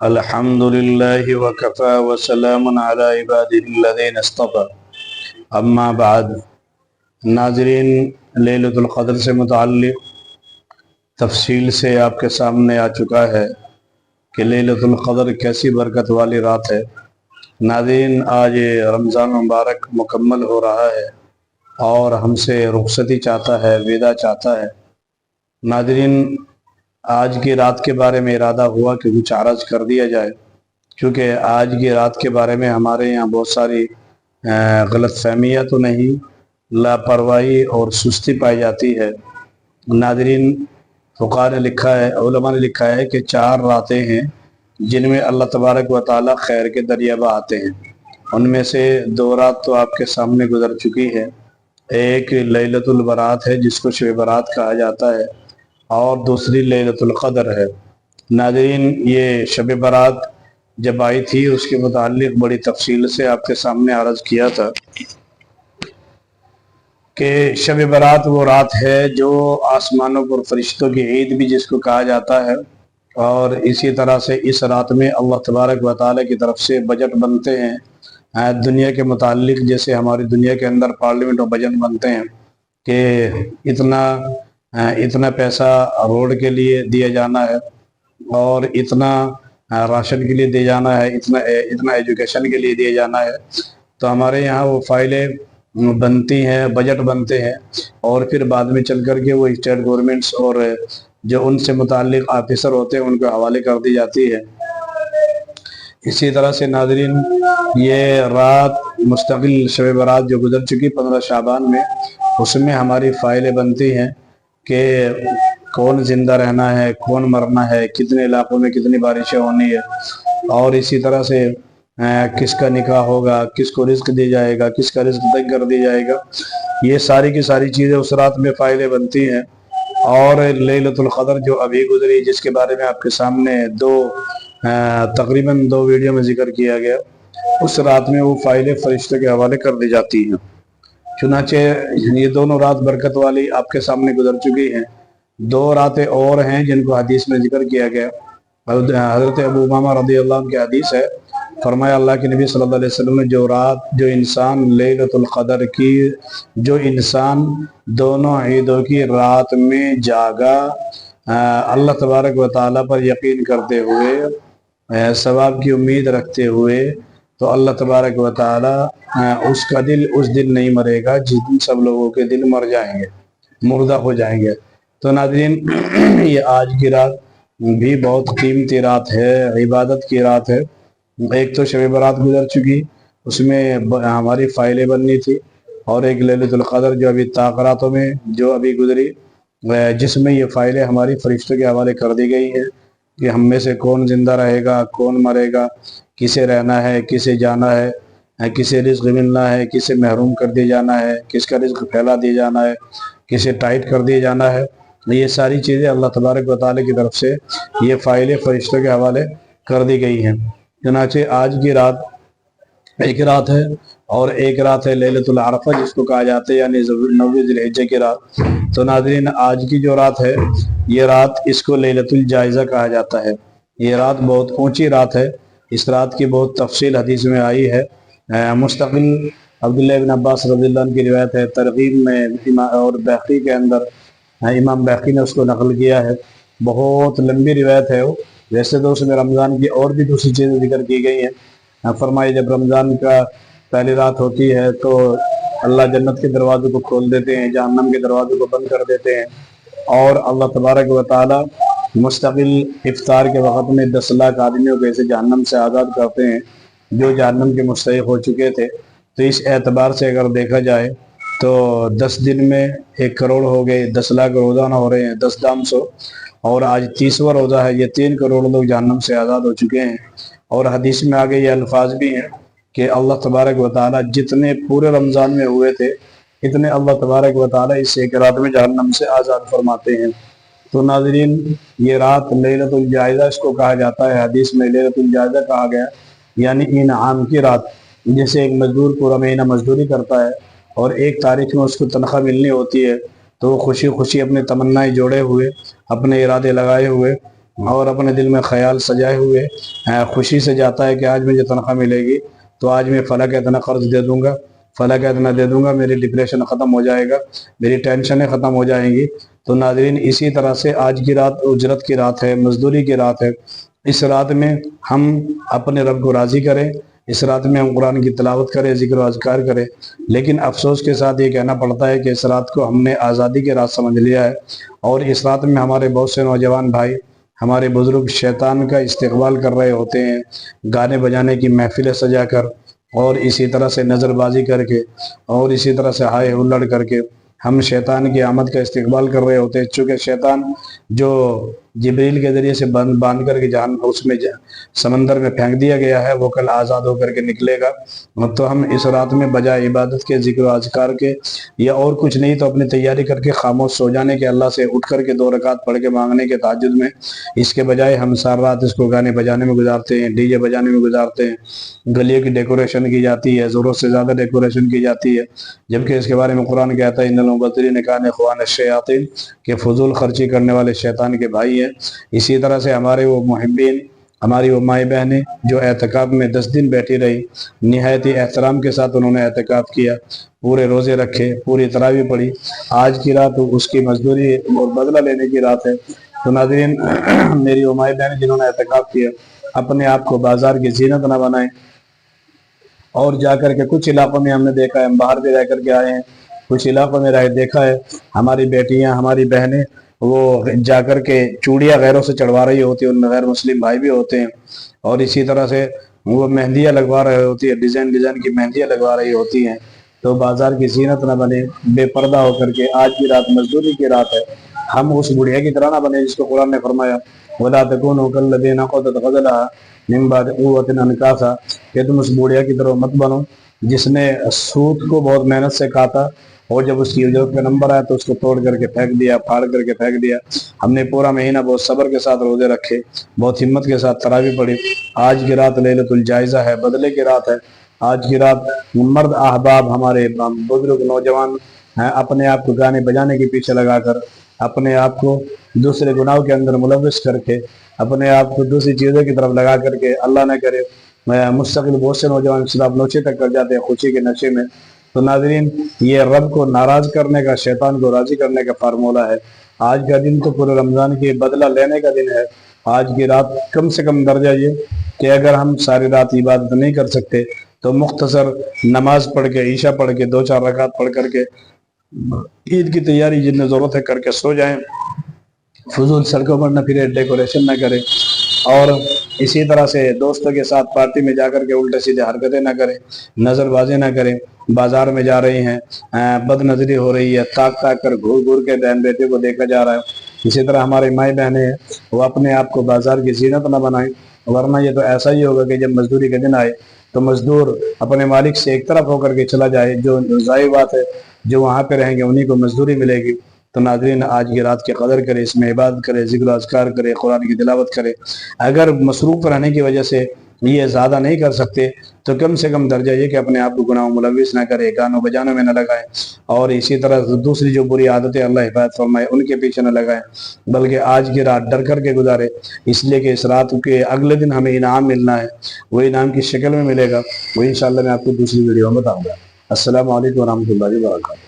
الحمد للہ وکفى وسلام علی عبادہ الذین اصطفى اما بعد۔ ناظرین، لیلۃ القدر سے متعلق تفصیل سے آپ کے سامنے آ چکا ہے کہ لیلۃ القدر کیسی برکت والی رات ہے۔ ناظرین، آج رمضان مبارک مکمل ہو رہا ہے اور ہم سے رخصتی چاہتا ہے، وداع چاہتا ہے۔ ناظرین، آج کی رات کے بارے میں ارادہ ہوا کہ کچھ عرض کر دیا جائے، کیونکہ آج کی رات کے بارے میں ہمارے یہاں بہت ساری غلط فہمیاں تو نہیں، لاپرواہی اور سستی پائی جاتی ہے۔ ناظرین، فقہاء نے لکھا ہے، علماء نے لکھا ہے کہ 4 راتیں ہیں جن میں اللہ تبارک و تعالیٰ خیر کے دریا بہاتے ہیں۔ ان میں سے 2 رات تو آپ کے سامنے گزر چکی ہے۔ ایک لیلۃ البرات ہے جس کو شب برات کہا جاتا ہے، اور دوسری لیلۃ القدر ہے۔ ناظرین، یہ شب برات جب آئی تھی اس کے متعلق بڑی تفصیل سے آپ کے سامنے عرض کیا تھا کہ شب برات وہ رات ہے جو آسمانوں پر فرشتوں کی عید بھی جس کو کہا جاتا ہے، اور اسی طرح سے اس رات میں اللہ تبارک و تعالیٰ کی طرف سے بجٹ بنتے ہیں دنیا کے متعلق، جیسے ہماری دنیا کے اندر پارلیمنٹ اور بجٹ بنتے ہیں کہ اتنا پیسہ روڈ کے لیے دیا جانا ہے، اور اتنا راشن کے لیے دیا جانا ہے، اتنا ایجوکیشن کے لیے دیا جانا ہے۔ تو ہمارے یہاں وہ فائلیں بنتی ہیں، بجٹ بنتے ہیں، اور پھر بعد میں چل کر کے وہ اسٹیٹ گورنمنٹس اور جو ان سے متعلق آفیسر ہوتے ہیں ان کو حوالے کر دی جاتی ہے۔ اسی طرح سے ناظرین، یہ رات مستقل شب برات جو گزر چکی 15 شعبان میں، اس میں ہماری فائلیں بنتی ہیں کہ کون زندہ رہنا ہے، کون مرنا ہے، کتنے علاقوں میں کتنی بارشیں ہونی ہے، اور اسی طرح سے کس کا نکاح ہوگا، کس کو رزق دی جائے گا، کس کا رزق تنگ کر دی جائے گا۔ یہ ساری کی ساری چیزیں اس رات میں فائلیں بنتی ہیں۔ اور لیلۃ القدر جو ابھی گزری، جس کے بارے میں آپ کے سامنے تقریباً 2 ویڈیو میں ذکر کیا گیا، اس رات میں وہ فائلیں فرشتوں کے حوالے کر دی جاتی ہیں۔ چنانچہ یہ دونوں رات برکت والی آپ کے سامنے گزر چکی ہیں۔ 2 راتیں اور ہیں جن کو حدیث میں ذکر کیا گیا۔ حضرت ابو امامہ رضی اللہ عنہ کی حدیث ہے، فرمایا اللہ کے نبی صلی اللہ علیہ وسلم نے جو انسان لیلۃ القدر کی، جو انسان دونوں عیدوں کی رات میں جاگا، اللہ تبارک و تعالیٰ پر یقین کرتے ہوئے، ثواب کی امید رکھتے ہوئے، تو اللہ تبارک و تعالیٰ اس کا دل اس دن نہیں مرے گا جس دن سب لوگوں کے دل مر جائیں گے، مردہ ہو جائیں گے۔ تو ناظرین، یہ آج کی رات بھی بہت قیمتی رات ہے، عبادت کی رات ہے۔ ایک تو شب برات گزر چکی، اس میں ہماری فائلیں بننی تھی، اور ایک لیلۃ القدر جو ابھی تاخراتوں میں جو ابھی گزری، جس میں یہ فائلیں ہماری فرشتوں کے حوالے کر دی گئی ہیں کہ ہم میں سے کون زندہ رہے گا، کون مرے گا، کسے رہنا ہے، کسے جانا ہے، کسے رزق ملنا ہے، کسے محروم کر دیا جانا ہے، کس کا رزق پھیلا دیا جانا ہے، کسے ٹائٹ کر دیا جانا ہے۔ یہ ساری چیزیں اللہ تبارک و تعالیٰ کی طرف سے یہ فائلیں فرشتوں کے حوالے کر دی گئی ہیں۔ چنانچہ آج کی رات ایک رات ہے، اور ایک رات ہے لیلۃ العرفہ جس کو کہا جاتا ہے، یعنی 9 ذی الحجہ کی رات۔ تو ناظرین، آج کی جو رات ہے، یہ رات اس کو لیلۃ الجائزہ کہا جاتا ہے۔ یہ رات بہت اونچی رات ہے، اس رات کی بہت تفصیل حدیث میں آئی ہے۔ مستقل عبداللہ بن عباس رضی اللہ عنہ کی روایت ہے، ترغیب میں اور بیہقی کے اندر امام بیہقی نے اس کو نقل کیا ہے۔ بہت لمبی روایت ہے وہ، ویسے تو اس میں رمضان کی اور بھی دوسری چیزیں ذکر کی گئی ہیں۔ فرمایا جب رمضان کا پہلی رات ہوتی ہے تو اللہ جنت کے دروازوں کو کھول دیتے ہیں، جہنم کے دروازوں کو بند کر دیتے ہیں، اور اللہ تبارک و تعالیٰ مستقل افطار کے وقت میں 10 لاکھ آدمیوں کو ایسے جہنم سے آزاد کرتے ہیں جو جہنم کے مستحق ہو چکے تھے۔ تو اس اعتبار سے اگر دیکھا جائے تو 10 دن میں 1 کروڑ ہو گئے، 10 لاکھ روزانہ ہو رہے ہیں، 10 دام 100، اور آج 30واں روزہ ہے، یہ 3 کروڑ لوگ جہنم سے آزاد ہو چکے ہیں۔ اور حدیث میں آگے یہ الفاظ بھی ہیں کہ اللہ تبارک و تعالیٰ جتنے پورے رمضان میں ہوئے تھے، اتنے اللہ تبارک و تعالیٰ اس ایک رات میں جہنم سے آزاد فرماتے ہیں۔ تو ناظرین، یہ رات لیلۃ الجائزہ اس کو کہا جاتا ہے، حدیث میں لیلۃ الجائزہ کہا گیا، یعنی انعام کی رات۔ جیسے ایک مزدور پورا مہینہ مزدوری کرتا ہے اور 1 تاریخ میں اس کو تنخواہ ملنی ہوتی ہے، تو وہ خوشی خوشی اپنے تمنائیں جوڑے ہوئے، اپنے ارادے لگائے ہوئے اور اپنے دل میں خیال سجائے ہوئے خوشی سے جاتا ہے کہ آج مجھے تنخواہ ملے گی تو آج میں فلاں کا اتنا قرض دے دوں گا، فلاں کا اتنا دے دوں گا، میری ڈپریشن ختم ہو جائے گا، میری ٹینشنیں ختم ہو جائیں گی۔ تو ناظرین اسی طرح سے آج کی رات اجرت کی رات ہے، مزدوری کی رات ہے۔ اس رات میں ہم اپنے رب کو راضی کریں، اس رات میں ہم قرآن کی تلاوت کریں، ذکر و اذکار کریں۔ لیکن افسوس کے ساتھ یہ کہنا پڑتا ہے کہ اس رات کو ہم نے آزادی کی رات سمجھ لیا ہے، اور اس رات میں ہمارے بہت سے نوجوان بھائی، ہمارے بزرگ شیطان کا استقبال کر رہے ہوتے ہیں، گانے بجانے کی محفلیں سجا کر، اور اسی طرح سے نظر بازی کر کے، اور اسی طرح سے ہائے ہلڑ کر کے ہم شیطان کی آمد کا استقبال کر رہے ہوتے ہیں۔ چونکہ شیطان جو جبریل کے ذریعے سے باندھ کر کے اس میں سمندر میں پھینک دیا گیا ہے، وہ کل آزاد ہو کر کے نکلے گا۔ تو ہم اس رات میں بجائے عبادت کے، ذکر و اذکار کے، یا اور کچھ نہیں تو اپنی تیاری کر کے خاموش سو جانے کے، اللہ سے اٹھ کر کے 2 رکعت پڑھ کے مانگنے کے تہجد میں، اس کے بجائے ہم ساری رات اس کو گانے بجانے میں گزارتے ہیں، ڈی جے بجانے میں گزارتے ہیں، گلیوں کی ڈیکوریشن کی جاتی ہے، ضرورت سے زیادہ ڈیکوریشن کی جاتی ہے، جبکہ اس کے بارے میں قرآن کہتا ہے ان المبذرین کانوا اخوان الشیاطین، کہ فضول خرچی کرنے والے شیطان کے بھائی ہیں۔ اسی طرح سے ہمارے وہ محبین، ہماری وہ مائیں بہنیں جو اعتکاف میں 10 دن بیٹھی رہی، نہایت ہی احترام کے ساتھ انہوں نے اعتکاف کیا، پورے روزے رکھے، پوری تراویح پڑھی۔ آج کی رات اس کی مزدوری اور بدلہ لینے کی رات ہے۔ تو ناظرین میری وہ مائیں بہنیں جنہوں نے اعتکاف کیا، اپنے آپ کو بازار کی زینت نہ بنائیں، اور جا کر کے کچھ علاقوں میں ہم نے دیکھا ہے، ہم باہر بھی رہ کر کے آئے ہیں، کچھ علاقوں میں دیکھا ہے ہماری بیٹیاں، ہماری بہنیں وہ جا کر کے چوڑیاں غیروں سے چڑھوا رہی ہوتی ہیں، ان میں غیر مسلم بھائی بھی ہوتے ہیں، اور اسی طرح سے وہ مہندیاں لگوا رہے ہوتی ہیں، ڈیزائن کی مہندیاں لگوا رہی ہوتی ہیں۔ تو بازار کی زینت نہ بنے، بے پردہ ہو کر کے۔ آج کی رات مزدوری کی رات ہے، ہم اس بڑھیا کی طرح نہ بنے جس کو قرآن نے فرمایا وَلَا تَكُونُوا كَالَّذِينَ نَقَضُوا غَزْلَهَا مِن بَعْدِ قُوَّةٍ أَنْكَاثًا، کہ تم اس بڑھیا کی طرح مت بنو جس نے سود کو بہت محنت سے کاٹا، اور جب اس کی اجرت کا نمبر آیا تو اس کو توڑ کر کے پھینک دیا، پھاڑ کر کے پھینک دیا۔ ہم نے پورا مہینہ بہت صبر کے ساتھ روزے رکھے، بہت ہمت کے ساتھ تراویح پڑھی۔ آج کی رات لیلۃ الجائزہ ہے، بدلے کی رات ہے۔ آج کی رات مرد احباب، ہمارے بزرگ نوجوان ہیں، اپنے آپ کو گانے بجانے کے پیچھے لگا کر، اپنے آپ کو دوسرے گناہوں کے اندر ملوث کر کے، اپنے آپ کو دوسری چیزوں کی طرف لگا کر کے، اللہ نہ کرے مستقل بہت سے نوجوان شراب نوشی تک کر جاتے ہیں خوشی کے نشے میں۔ تو ناظرین یہ رب کو ناراض کرنے کا، شیطان کو راضی کرنے کا فارمولہ ہے۔ آج کا دن تو پورے رمضان کی بدلہ لینے کا دن ہے۔ آج کی رات کم سے کم درجہ یہ کہ اگر ہم ساری رات عبادت نہیں کر سکتے تو مختصر نماز پڑھ کے، عشاء پڑھ کے، 2-4 رکعت پڑھ کر کے عید کی تیاری جتنے ضرورت ہے کر کے سو جائیں، فضول سڑکوں پر نہ پھرے، ڈیکوریشن نہ کریں، اور اسی طرح سے دوستوں کے ساتھ پارٹی میں جا کر کے الٹے سیدھے حرکتیں نہ کریں، نظر بازی نہ کریں، بازار میں جا رہے ہیں، بد نظری ہو رہی ہے، تاک کر گھور کے بہن بیٹے کو دیکھا جا رہا ہے۔ اسی طرح ہمارے مائیں بہنیں ہیں، وہ اپنے آپ کو بازار کی زینت نہ بنائیں، ورنہ یہ تو ایسا ہی ہوگا کہ جب مزدوری کے دن آئے تو مزدور اپنے مالک سے ایک طرف ہو کر کے چلا جائے، جو ظاہر بات ہے جو وہاں پہ رہیں گے انہیں کو مزدوری ملے گی۔ تو ناظرین آج کی رات کی قدر کرے، اس میں عبادت کرے، ذکر و اذکار کرے، قرآن کی تلاوت کرے۔ اگر مصروف رہنے کی وجہ سے یہ زیادہ نہیں کر سکتے تو کم سے کم درجہ یہ کہ اپنے آپ کو گناہوں ملوث نہ کرے، گانوں بجانوں میں نہ لگائیں، اور اسی طرح دوسری جو بری عادتیں اللہ حفاظت فرمائے ان کے پیچھے نہ لگائیں، بلکہ آج کی رات ڈر کر کے گزارے، اس لیے کہ اس رات کے اگلے دن ہمیں انعام ملنا ہے، وہ انعام کی شکل میں ملے گا، وہ انشاءاللہ میں آپ کو دوسری ویڈیو میں بتاؤں گا۔ السلام علیکم ورحمۃ اللہ وبرکاتہ۔